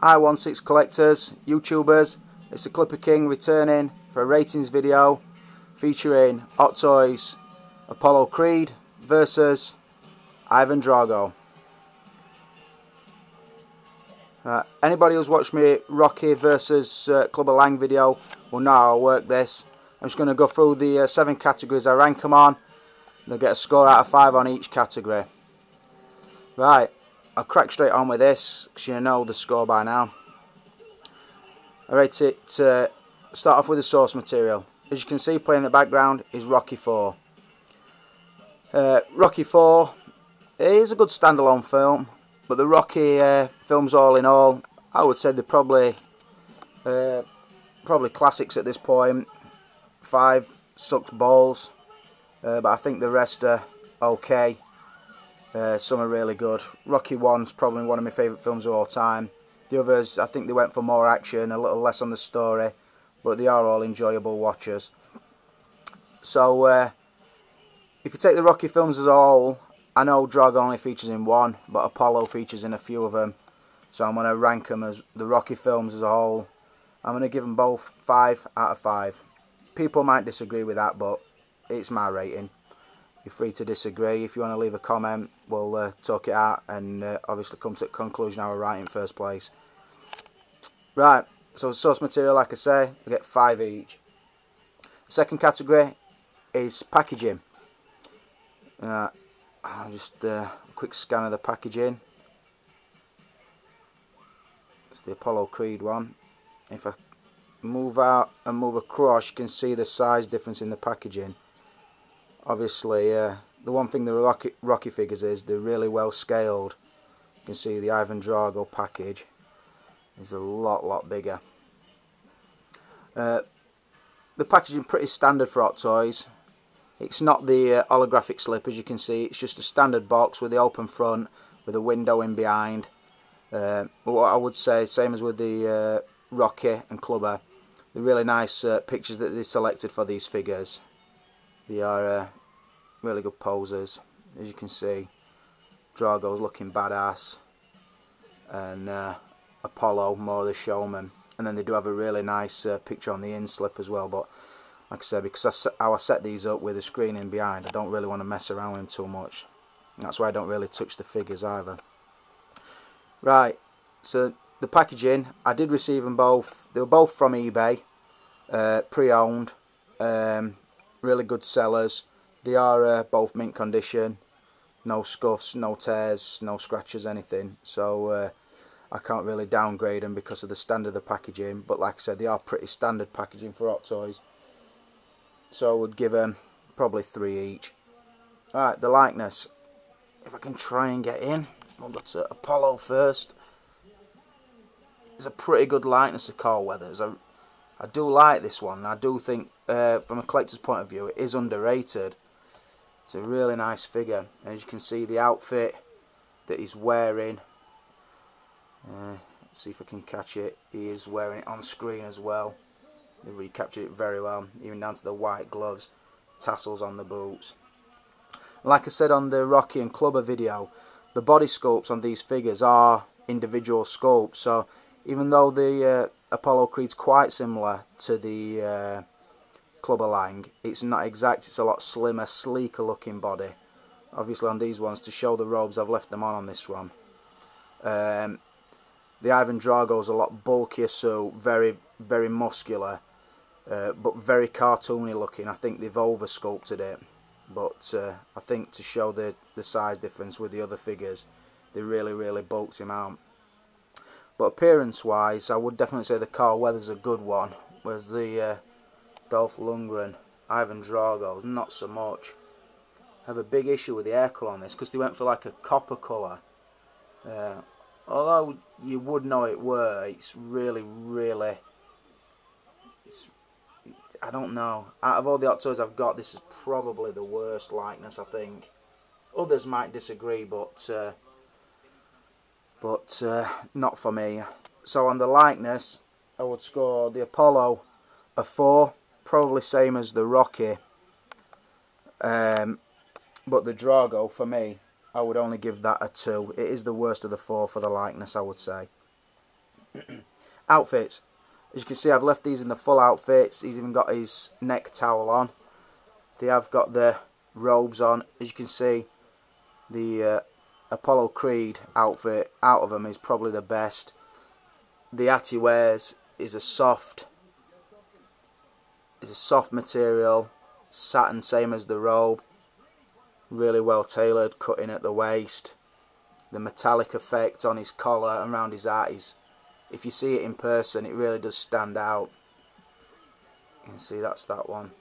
I16 collectors, YouTubers, it's the Clipper King returning for a ratings video featuring Hot Toys Apollo Creed versus Ivan Drago. Anybody who's watched me Rocky versus Clubber Lang video will know how I work this. I'm just going to go through the 7 categories I rank them on. They'll get a score out of 5 on each category. Right, I'll crack straight on with this because you know the score by now. I rate it, start off with the source material. As you can see, playing in the background is Rocky 4. Rocky 4 is a good standalone film, but the Rocky films all in all, I would say they're probably classics at this point. 5 sucks balls, but I think the rest are okay. Some are really good. Rocky 1's probably one of my favourite films of all time. The others, I think they went for more action, a little less on the story, but they are all enjoyable watchers. So, if you take the Rocky films as a whole, I know Drago only features in 1, but Apollo features in a few of them. So I'm going to rank them as the Rocky films as a whole. I'm going to give them both 5 out of 5. People might disagree with that, but it's my rating. You're free to disagree. If you want to leave a comment, we'll talk it out and obviously come to a conclusion how we're right in first place. Right, so source material, like I say, we get 5 each. The second category is packaging. I'll just a quick scan of the packaging. It's the Apollo Creed one. If I move out and move across, you can see the size difference in the packaging. Obviously, the one thing the Rocky figures is they're really well scaled. You can see the Ivan Drago package is a lot bigger. The packaging pretty standard for Hot Toys. It's not the holographic slip, as you can see. It's just a standard box with the open front with a window in behind. But what I would say, same as with the Rocky and Clubber, the really nice pictures that they selected for these figures. They are really good poses. As you can see, Drago's looking badass, and Apollo more the showman. And then they do have a really nice picture on the in-slip as well. But like I said, because how I set these up with the screen in behind, I don't really want to mess around with them too much. That's why I don't really touch the figures either. Right, so the packaging, I did receive them both. They were both from eBay, pre-owned, really good sellers. They are both mint condition, no scuffs, no tears, no scratches, anything. So I can't really downgrade them because of the standard of the packaging. But like I said, they are pretty standard packaging for Hot Toys. So I would give them probably 3 each. Alright, the likeness. If I can try and get in, we'll go to Apollo first. There's a pretty good likeness of Carl Weathers. I do like this one. I do think, from a collector's point of view, it is underrated. It's a really nice figure. And as you can see, the outfit that he's wearing, let's see if I can catch it. He is wearing it on screen as well. They've recaptured it very well, even down to the white gloves, tassels on the boots. Like I said on the Rocky and Clubber video, the body sculpts on these figures are individual sculpts. So even though the Apollo Creed's quite similar to the Clubber Lang, it's not exact. It's a lot slimmer, sleeker looking body. Obviously on these ones, to show the robes, I've left them on this one. The Ivan Drago's a lot bulkier suit, very muscular, but very cartoony looking. I think they've over sculpted it, but I think to show the size difference with the other figures, they really bulked him out. But appearance wise, I would definitely say the Carl Weathers a good one, whereas the Dolph Lundgren, Ivan Drago, not so much. I have a big issue with the hair colour on this because they went for like a copper colour. Although you would know it were, it's really, I don't know. Out of all the Hot Toys I've got, this is probably the worst likeness, I think. Others might disagree, but not for me. So on the likeness, I would score the Apollo a 4, probably same as the Rocky. But the Drago, for me, I would only give that a 2. It is the worst of the 4 for the likeness, I would say. Outfits. As you can see, I've left these in the full outfits. He's even got his neck towel on. They have got the robes on. As you can see, the Apollo Creed outfit out of them is probably the best. The hat he wears is a soft material, satin, same as the robe. Really well tailored, cutting at the waist. The metallic effect on his collar and around his hat is, if you see it in person, it really does stand out. You can see that's that one.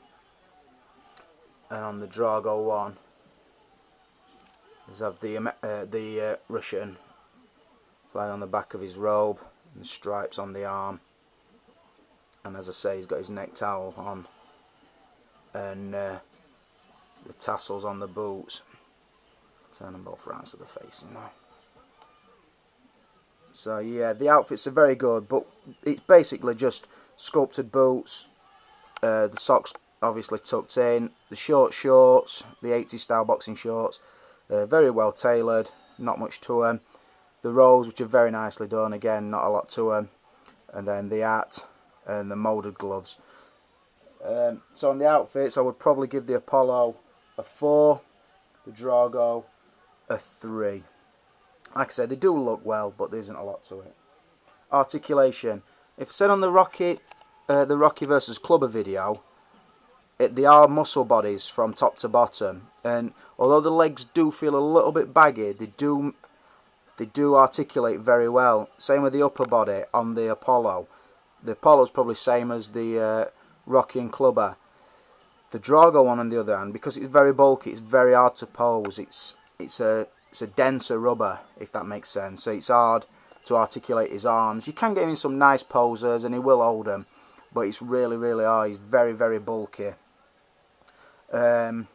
And on the Drago one, there's the Russian flag on the back of his robe, and the stripes on the arm. And as I say, he's got his neck towel on, and the tassels on the boots. Turn them both round so they're facing now. So yeah, the outfits are very good, but it's basically just sculpted boots, the socks obviously tucked in, the short shorts, the 80s style boxing shorts, very well tailored, not much to them. The rolls, which are very nicely done, again, not a lot to them. And then the hat and the moulded gloves. So on the outfits, I would probably give the Apollo a 4, the Drago a 3. Like I said, they do look well, but there isn't a lot to it. Articulation. If I said on the Rocky versus Clubber video, they are muscle bodies from top to bottom, and although the legs do feel a little bit baggy, they do articulate very well. Same with the upper body on the Apollo. The Apollo's probably same as the Rocky and Clubber. The Drago one, on the other hand, because it's very bulky, it's very hard to pose. It's a denser rubber, if that makes sense. So it's hard to articulate his arms. You can get him in some nice poses, and he will hold them, but it's really, really hard. He's very, very bulky. But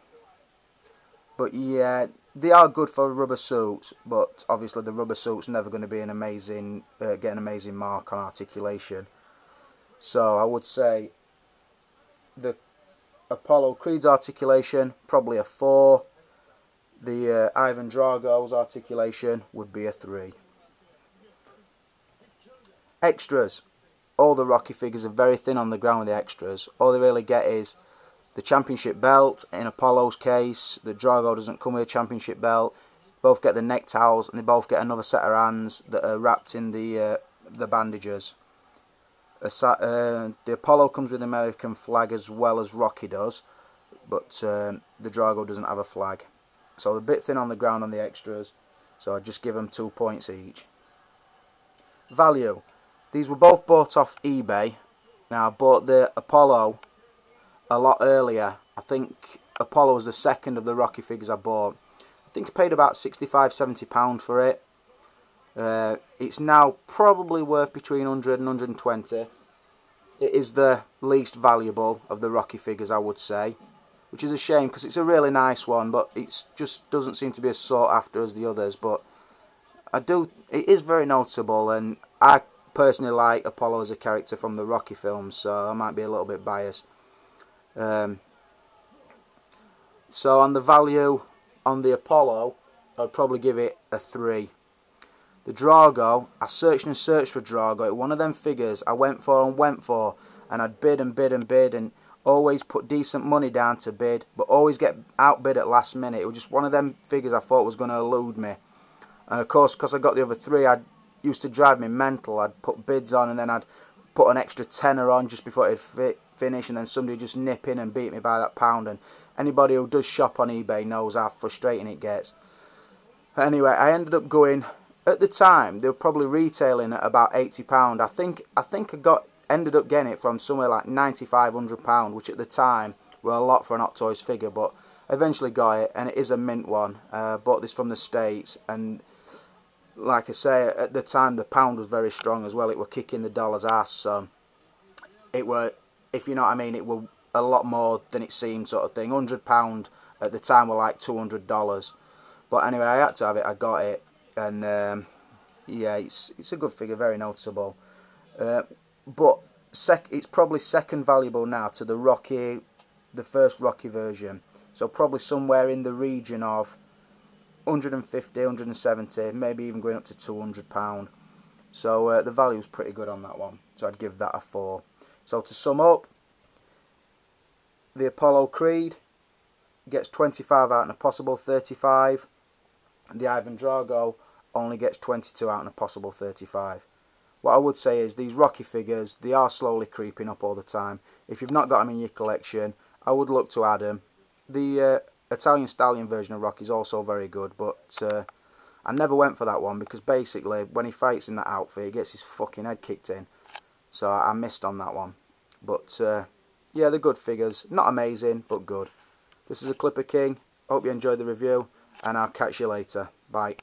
yeah, they are good for rubber suits, but obviously the rubber suit's never going to be an amazing, get an amazing mark on articulation. So I would say the Apollo Creed's articulation, probably a 4. The Ivan Drago's articulation would be a 3. Extras. All the Rocky figures are very thin on the ground with the extras. All they really get is the championship belt. In Apollo's case, the Drago doesn't come with a championship belt. Both get the neck towels, and they both get another set of hands that are wrapped in the bandages. The Apollo comes with the American flag as well as Rocky does, but the Drago doesn't have a flag. So they're a bit thin on the ground on the extras, so I'd just give them 2 points each. Value. These were both bought off eBay. Now I bought the Apollo a lot earlier. I think Apollo was the second of the Rocky figures I bought. I think I paid about £65–70 for it. It's now probably worth between 100 and 120. It is the least valuable of the Rocky figures, I would say, which is a shame because it's a really nice one, but it just doesn't seem to be as sought after as the others. But it is very noticeable, and I personally like Apollo as a character from the Rocky films, so I might be a little bit biased. So on the value on the Apollo, I'd probably give it a 3. The Drago, I searched and searched for Drago. One of them figures I went for, and I'd bid and bid and bid, and always put decent money down to bid, but always get outbid at last minute. It was just one of them figures I thought was going to elude me. And of course, because I got the other 3, I used to drive me mental. I'd put bids on, and then I'd put an extra tenner on just before it'd finish, and then somebody would just nip in and beat me by that pound. And anybody who does shop on eBay knows how frustrating it gets. Anyway, I ended up going, at the time, they were probably retailing at about £80. I think I ended up getting it from somewhere like £95–100, which at the time were a lot for an Hot Toys figure, but I eventually got it, and it is a mint one. I bought this from the States, and like I say, at the time the pound was very strong as well. It were kicking the dollar's ass, so it were, if you know what I mean, it were a lot more than it seemed, sort of thing. £100 at the time were like $200. But anyway, I had to have it. I got it, and yeah, it's a good figure, very noticeable. But it's probably second valuable now to the first Rocky version. So probably somewhere in the region of 150, 170, maybe even going up to £200. So the value was pretty good on that one. So I'd give that a 4. So to sum up, the Apollo Creed gets 25 out of a possible 35. The Ivan Drago only gets 22 out of a possible 35. What I would say is these Rocky figures, they are slowly creeping up all the time. If you've not got them in your collection, I would look to add them. The Italian Stallion version of Rocky is also very good, but I never went for that one because basically when he fights in that outfit, he gets his fucking head kicked in. So I missed on that one. But yeah, they're good figures. Not amazing, but good. This is a Clipper King. Hope you enjoyed the review, and I'll catch you later. Bye.